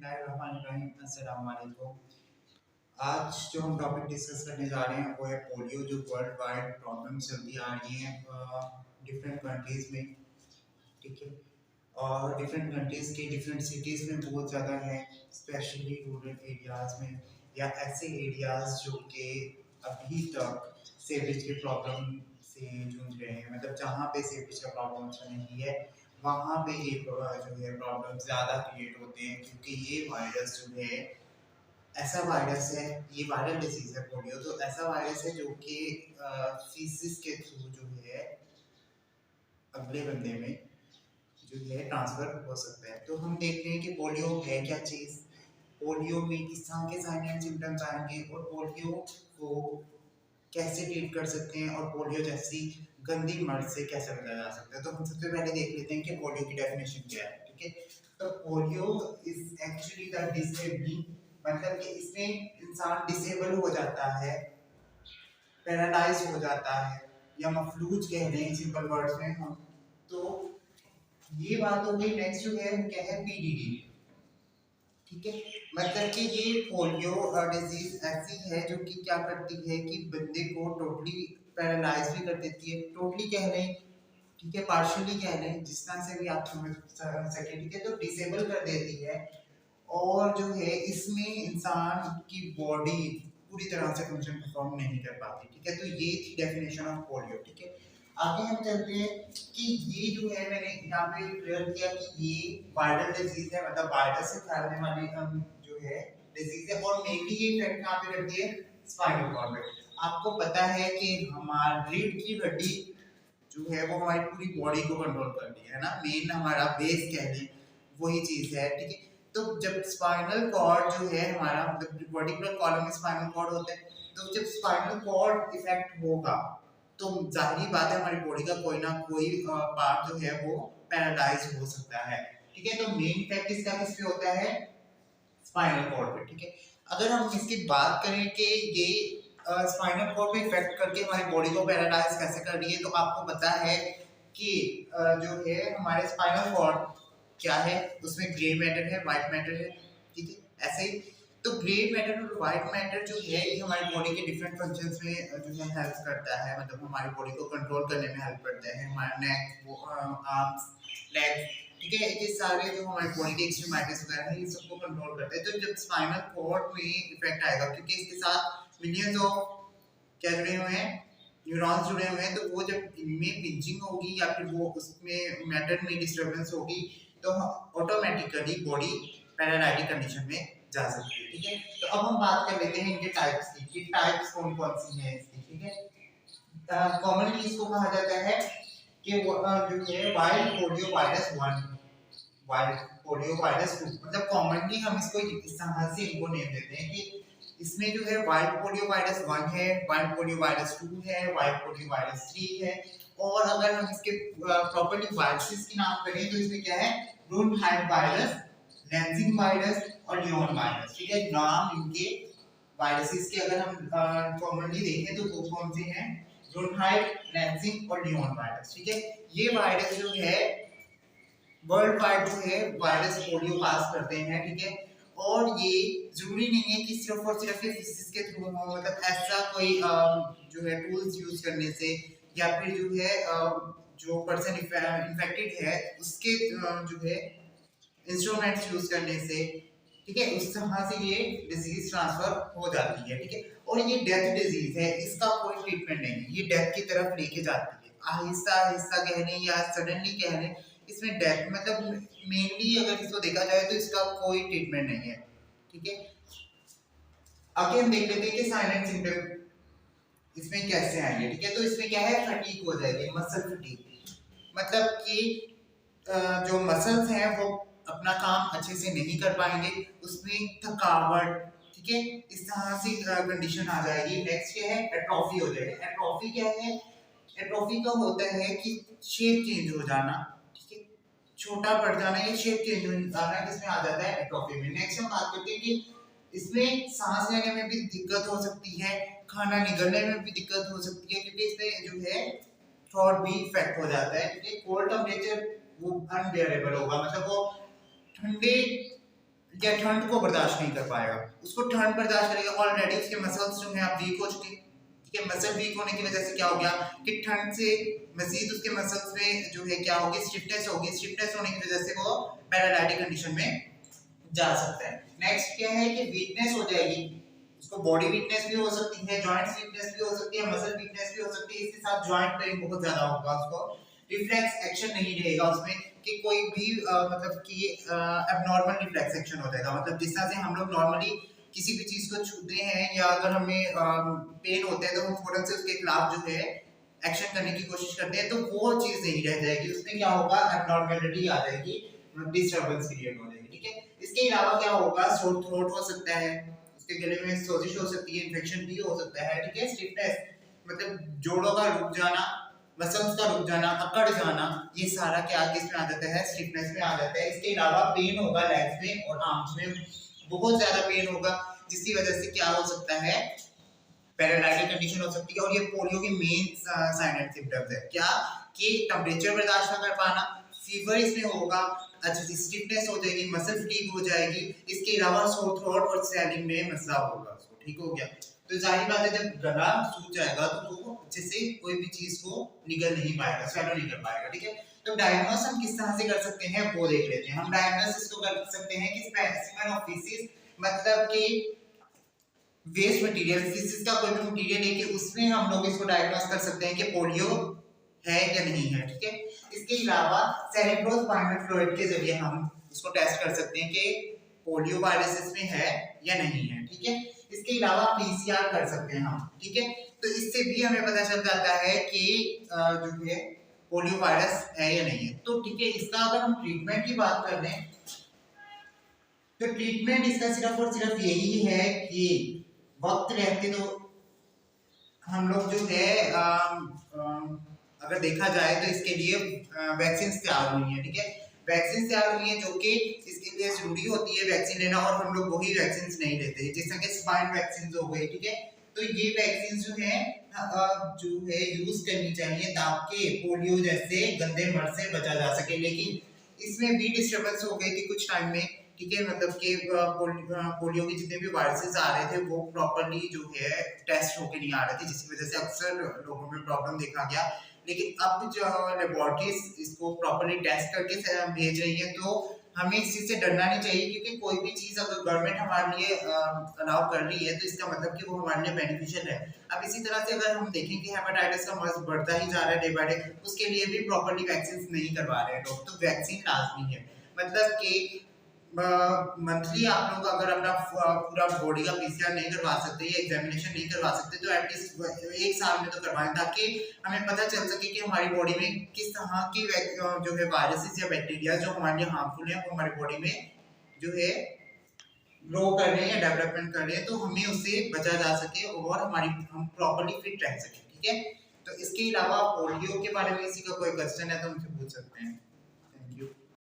अस्सलाम वालेकुम। आज जो हम टॉपिक डिस्कस करने जा रहे हैं वो है पोलियो, जो वर्ल्ड वाइड प्रॉब्लम चलती आ रही है डिफरेंट कंट्रीज में। ठीक है, और डिफरेंट कंट्रीज के डिफरेंट सिटीज़ में बहुत ज़्यादा है, स्पेशली रूरल एरियाज़ में या ऐसे एरियाज़ जो कि अभी तक सीवरेज की प्रॉब्लम से जूझ रहे हैं, मतलब जहाँ पे सीवरेज का प्रॉब्लम नहीं है वहाँ पे ये जो है प्रॉब्लम ज़्यादा क्रिएट होते हैं, क्योंकि ये वायरस जो है ऐसा वायरस है, ये वायरल डिजीज है पोलियो। तो ऐसा वायरस है जो कि फीसिस के थ्रू जो है अगले बंदे में जो है ट्रांसफर हो सकता है। तो हम देखते हैं कि पोलियो है क्या चीज़, पोलियो में किस तरह के साइन एंड सिम्टम्स आएंगे और पोलियो को कैसे ट्रीट कर सकते हैं और पोलियो जैसी गंदी मर्ज से कैसे बचा जा सकता है। तो हम सबसे पहले देख लेते हैं कि पोलियो की डेफिनेशन क्या है। ठीक है, तो polio is actually the disabling, मतलब कि इसमें इंसान डिसेबल हो जाता है, पैरालाइज हो जाता है, या मफलूज कह लें सिंपल वर्ड्स में हम। तो ये बात हो गई। नेक्स्ट जो है क्या है, पीडीडी। ठीक है, मतलब कि ये पोलियो डिजीज ऐसी है जो कि क्या करती है कि बंदे को टोटली पैरालाइज भी कर देती है, टोटली कह लें, ठीक है, पार्शियली कह लें, जिस तरह से भी आप समझ सके। ठीक है, तो डिसेबल कर देती है और जो है इसमें इंसान की बॉडी पूरी तरह से फंक्शन परफॉर्म नहीं कर पाती। ठीक है, तो ये थी डेफिनेशन ऑफ पोलियो। ठीक है, आगे हम चलते हैं कि ये जो है मैंने यहाँ पे क्लियर किया कि ये वायरल डिजीज है, मतलब वायरस से फैलने वाली जो है डिजीज है, और मेनली ये इफेक्ट कहाँ पे करती है, स्पाइनल कॉर्ड पे। आपको पता है कि हमारी रीढ़ की हड्डी जो है वो हमारी पूरी बॉडी को कंट्रोल करती है ना, मेन हमारा बेस कह लें वही चीज है। ठीक है, तो जब स्पाइनल कॉर्ड जो है हमारा, मतलब वर्टिब्रल कॉलम में स्पाइनल कॉर्ड होता है, तो जब स्पाइनल कॉर्ड इफेक्ट होगा तो जाहिर बात है हमारी बॉडी का कोई ना कोई पार्ट जो है वो पैरालाइज हो सकता है। ठीक है, तो मेन इफेक्ट इसका किस पे होता है, स्पाइनल कॉर्ड पे। ठीक है, अगर हम इसकी बात करें कि ये स्पाइनल कॉर्ड पे इफेक्ट करके हमारी बॉडी को पैरालाइज कैसे कर रही है, तो आपको पता है कि जो है हमारे स्पाइनल कॉर्ड क्या है, उसमें ग्रे मैटर है, व्हाइट मैटर है। ठीक है, ऐसे ही तो ग्रे मैटर और व्हाइट मैटर जो है ये हमारी बॉडी के डिफरेंट फंक्शंस में जो है हेल्प करता है, मतलब हमारी बॉडी को कंट्रोल करने में हेल्प करता है, हमारा नेक, आर्म्स, लेग्स। ठीक है, ये सारे जो हमारे बॉडी के एक्सट्रीमिटीज वगैरह है ये सबको कंट्रोल करते हैं। तो जब स्पाइनल कॉर्ड में इफेक्ट आएगा, क्योंकि इसके साथ मिलियंस ऑफ क्या जुड़े हुए हैं, न्यूरॉन्स जुड़े हुए हैं, तो वो जब इनमें पिंचिंग होगी या फिर वो उसमें मैटर में डिस्टर्बेंस होगी तो ऑटोमेटिकली बॉडी पैरालाइटिक कंडीशन में जा सकती है। ठीक है, तो अब हम बात कर लेते हैं इनके टाइप्स की कि टाइप्स कौन कौन सी हैं इसकी। ठीक है, कॉमनली इसको कहा जाता है कि वो जो है wild polio virus 1, wild polio virus 2, मतलब कॉमनली हम इसको इस तरह से इनको नेम देते हैं कि इसमें जो है वाइल्ड पोलियो वायरस 1 है, वाइल्ड पोलियो वायरस 2 है, वाइल्ड पोलियो वायरस 3 है। और अगर हम इसके प्रॉपर्ली वायरसेस की नाम करें तो इसमें क्या है, ब्रूनहाइड वायरस, लैंसिंग वायरस और लियोन वायरस। ठीक है, नाम इनके वायरसेस के अगर हम कॉमनली देखें तो वो कौन से हैं, ब्रूनहाइड, लैंसिंग और लियोन वायरस। ठीक है, ये वायरस जो है वर्ल्ड वाइड जो है वायरस पोलियो पास करते हैं। ठीक है, और ये जरूरी नहीं है कि सिर्फ और सिर्फ फिजिक्स के थ्रू हो, मतलब ऐसा कोई जो है टूल्स यूज करने से या फिर जो है जो पर्सन इन्फेक्टेड है उसके जो है इंस्ट्रूमेंट्स यूज करने से, ठीक है, उस तरह से ये डिजीज ट्रांसफर हो जाती है। ठीक है, और ये डेथ डिजीज है, इसका कोई ट्रीटमेंट नहीं है, ये डेथ की तरफ लेके जाती है, आहिस्ता आहिस्ता कह लें या सडनली कह लें, इसमें डेथ मतलब मेनली अगर इसको देखा जाए तो इसका कोई ट्रीटमेंट नहीं है। ठीक है, आगे हम देख लेते हैं कि साइलेंट सिम्टम इसमें कैसे आएंगे। ठीक है, तो इसमें क्या है, फटीग हो जाएगी, मसल फटीग, मतलब कि जो मसल्स हैं वो अपना काम अच्छे से नहीं कर पाएंगे, उसमें थकावट, ठीक है, इस तरह से कंडीशन आ जाएगी। नेक्स्ट क्या है, एट्रोफी हो जाएगी। एट्रोफी क्या है, एट्रोफी का होता है कि शेप चेंज हो जाना, ठीक है, छोटा पड़ जाना, ये शेप चेंज हो जाना किसमें आ जाता है, एट्रोफी में। नेक्स्ट हम बात करते हैं कि इसमें सांस लेने में भी दिक्कत हो सकती है, खाना निगलने में भी दिक्कत हो सकती है, क्योंकि इसमें जो है थ्रॉट भी इफेक्ट हो जाता है। कोल्ड टेम्परेचर वो अनबियरेबल होगा, मतलब वो ठंडे या ठंड को बर्दाश्त नहीं कर पाएगा। उसको ठंड बर्दाश्त करेगा, ऑलरेडी उसके मसल्स जो है आप वीक हो चुके, ठीक है। मसल वीक होने की वजह से क्या हो गया कि ठंड से मजीद उसके मसल्स में जो है क्या होगी, स्टिफनेस होगी। स्टिफनेस होने की वजह से वो पैरालाइटिक कंडीशन में जा सकता है। नेक्स्ट क्या है कि वीकनेस हो जाएगी, उसको बॉडी वीकनेस भी हो सकती है, जॉइंट्स वीकनेस भी हो सकती है, मसल वीकनेस भी हो सकती है, इसके साथ जॉइंट पेन बहुत ज्यादा होगा उसको। रिफ्लेक्स एक्शन नहीं रहेगा उसमें कि कोई भी मतलब कि एबनॉर्मल रिफ्लेक्स एक्शन हो जाएगा। मतलब जिस तरह से हम लोग नॉर्मली किसी भी चीज को छूते हैं या अगर हमें पेन होता है तो हम फौरन से उसके खिलाफ जो है एक्शन करने की कोशिश करते हैं, तो वो चीज नहीं रह जाएगी। उसमें क्या होगा, एबनॉर्मेलिटी आ जाएगी, डिस्टर्बेंस क्रिएट हो जाएगी, ठीक है। इसके अलावा क्या होगा, सोर थ्रोट हो सकता है, उसके गले में सोजिश हो सकती है, इन्फेक्शन भी हो सकता है, ठीक है। स्टिफनेस मतलब जोड़ों का रुक जाना, मसल्स का रुक जाना, अकड़ जाना, ये सारा क्या किस में आ जाता है, स्टिफनेस में आ जाता है। इसके अलावा पेन होगा लेग्स में और आर्म्स में, बहुत ज्यादा पेन होगा, जिसकी वजह से क्या हो सकता है, पैरालाइटिक कंडीशन हो सकती है। और ये पोलियो के मेन साइन एंड सिम्टम्स है क्या, कि टेम्परेचर बर्दाश्त ना कर पाना, फीवर इसमें होगा, अच्छा स्टिफनेस हो जाएगी, मसल फटीग हो जाएगी, इसके अलावा सोर थ्रोट और स्वेलिंग में मसला होगा उसको, ठीक हो गया। तो जाहिर बात है जब गला सूख जाएगा तो वो अच्छे से कोई भी चीज को निगल नहीं पाएगा, स्वेलो नहीं कर पाएगा, ठीक है। तो डायग्नोस हम किस तरह से कर सकते हैं वो देख लेते हैं। हम डायग्नोसिस को कर सकते हैं कि स्पेसिमेन ऑफ फीसिस, मतलब कि वेस्ट मटेरियल, फीसिस का कोई भी मटेरियल है कि उसमें हम लोग इसको डायग्नोस कर सकते हैं कि पोलियो है या नहीं है, ठीक है। इसके अलावा सेरेब्रोस्पाइनल फ्लूइड के जरिए हम इसको टेस्ट कर सकते हैं कि पोलियो वायरस इसमें है या नहीं है, ठीक है। इसके अलावा पीसीआर कर सकते हैं हम, ठीक है। तो इससे भी हमें पता चल जाता है कि जो है पोलियो वायरस है या नहीं है। तो ठीक है, इसका अगर हम ट्रीटमेंट की बात कर लें तो ट्रीटमेंट इसका सिर्फ और सिर्फ यही है कि वक्त रहते तो हम लोग जो है अगर देखा जाए तो इसके लिए वैक्सीन तैयार हुई है, ठीक है। वैक्सीन तैयार हुई है जो कि इसके लिए जरूरी होती है वैक्सीन लेना, और हम लोग वही वैक्सीन नहीं लेते, जैसे कि स्पाइन वैक्सीन हो गई, ठीक है। तो ये वैक्सीन जो है यूज करनी चाहिए ताकि पोलियो जैसे गंदे मर्ज से बचा जा सके। लेकिन इसमें भी डिस्टर्बेंस हो गई थी कुछ टाइम में, ठीक है। मतलब कि पोलियो के जितने भी वायरसेस आ रहे थे वो प्रॉपर्ली जो है टेस्ट होके नहीं आ रहे थे, जिसकी वजह से अक्सर लोगों में प्रॉब्लम देखा गया। लेकिन अब जो लेबोरेटरीज इसको प्रॉपर्ली टेस्ट करके भेज रही है, तो हमें इस चीज से डरना नहीं चाहिए, क्योंकि कोई भी चीज अगर गवर्नमेंट हमारे लिए अलाउ कर रही है तो इसका मतलब कि वो हमारे लिए बेनिफिशियल है। अब इसी तरह से अगर हम देखें कि हेपेटाइटिस का मर्ज बढ़ता ही जा रहा है डे बाय डे, उसके लिए भी प्रॉपर्ली वैक्सीन नहीं करवा रहे हैं लोग, तो वैक्सीन लाजमी है। मतलब कि मंथली आप लोग अगर अपना पूरा बॉडी का पीसीआर नहीं करवा सकते या एग्जामिनेशन नहीं करवा सकते तो एटलीस्ट एक साल में तो करवाएं, ताकि हमें पता चल सके कि हमारी बॉडी में किस तरह की जो है वायरसेस या बैक्टीरिया जो हमारे लिए हार्मफुल है वो हमारी बॉडी में जो है ग्रो कर रहे हैं या डेवलपमेंट कर रहे हैं, तो हमें उससे बचा जा सके और हम प्रॉपर्ली फिट रह सके, ठीक है। तो इसके अलावा पोलियो के बारे में किसी का कोई क्वेश्चन है तो मुझे पूछ सकते हैं।